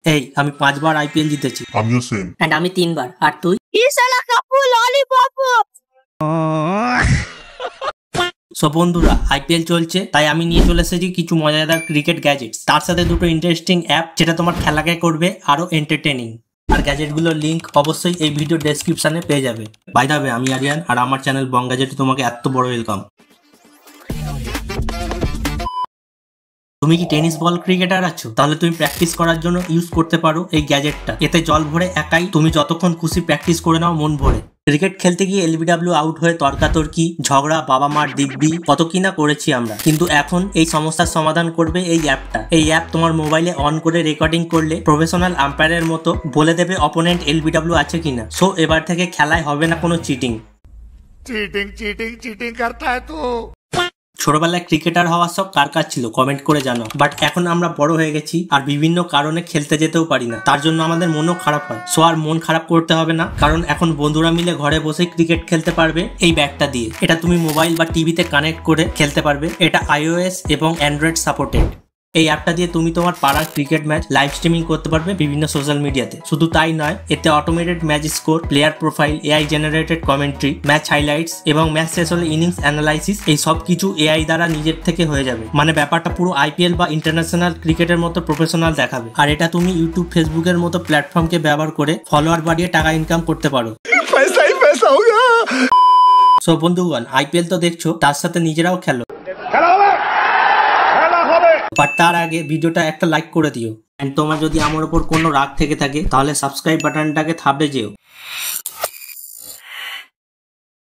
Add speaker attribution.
Speaker 1: এই আমি 5 বার আইপিএল জিতেছি।
Speaker 2: আমিও সেম।
Speaker 3: এন্ড আমি 3 বার। আর তুই?
Speaker 4: ইসালা কাপু ললিপপ।
Speaker 1: সো বন্ধুরা, আইপিএল চলছে, তাই আমি নিয়ে চলে এসেছি কিছু মজাদার ক্রিকেট গ্যাজেটস, তার সাথে দুটো ইন্টারেস্টিং অ্যাপ যেটা তোমার খেলাকে করবে আরো এন্টারটেইনিং। আর গ্যাজেটগুলোর লিংক অবশ্যই এই ভিডিও ডেসক্রিপশনে পেয়ে যাবে। বাই দ্য ওয়ে, আমি আরিয়ান আর আমার চ্যানেল বং গ্যাজেটে তোমাকে এত বড় ওয়েলকাম। তুমি কি টেনিস বল ক্রিকেটার আছো? তাহলে তুমি প্র্যাকটিস করার জন্য ইউজ করতে পারো এই গ্যাজেটটা। এতে জল ভরে একাই তুমি যতক্ষণ খুশি প্র্যাকটিস করে নাও মন ভরে। ক্রিকেট খেলতে গিয়ে এলবিডব্লিউ আউট হয়ে তর্কাতর্কি, ঝগড়া, বাবা মার দিব্যি কত কি না করেছি আমরা, কিন্তু এখন এই সমস্যার সমাধান করবে এই অ্যাপটা। এই অ্যাপ তোমার মোবাইলে অন করে রেকর্ডিং করলে প্রফেশনাল আম্পায়ারের মতো বলে দেবে অপোনেন্ট এলবিডব্লিউ আছে কিনা। সো এবার থেকে খেলায় হবে না কোনো চিটিং।
Speaker 2: চিটিং করতা হ্যায় তু।
Speaker 1: ছোটবেলায় ক্রিকেটার হওয়ার সব কার কার ছিল কমেন্ট করে জানো। বাট এখন আমরা বড় হয়ে গেছি আর বিভিন্ন কারণে খেলতে যেতেও পারি না, তার জন্য আমাদের মনও খারাপ হয়। সো আর মন খারাপ করতে হবে না, কারণ এখন বন্ধুরা মিলে ঘরে বসে ক্রিকেট খেলতে পারবে এই ব্যাটটা দিয়ে। এটা তুমি মোবাইল বা টিভিতে কানেক্ট করে খেলতে পারবে। এটা iOS এবং অ্যান্ড্রয়েড সাপোর্টেড। এই অ্যাপটা দিয়ে তুমি তোমার পাড়ার ক্রিকেট ম্যাচ লাইভ স্ট্রিমিং করতে পারবে বিভিন্ন সোশ্যাল মিডিয়াতে। শুধু তাই নয়, এতে automated match score, player profile, AI generated commentary, match highlights এবং ম্যাচ শেষ হলে ইনিংস অ্যানালাইসিস, এই সব কিছু এআই দ্বারা নিজের থেকে হয়ে যাবে। মানে ব্যাপারটা পুরো আইপিএল বা ইন্টারন্যাশনাল ক্রিকেটের মতো প্রফেশনাল দেখাবে। আর এটা তুমি ইউটিউব, ফেসবুকের মতো প্ল্যাটফর্মকে ব্যবহার করে ফলোয়ার বাড়িয়ে টাকা ইনকাম করতে পারো। সো বন্ধুগণ, আইপিএল তো দেখছো, তার সাথে নিজেরাও খেলো। বাট তার আগে ভিডিওটা একটা লাইক করে দিও। এন্ড তোমার যদি আমার উপর কোনো রাগ থেকে থাকে তাহলে সাবস্ক্রাইব বাটনটাকে থাপড়ে যেও।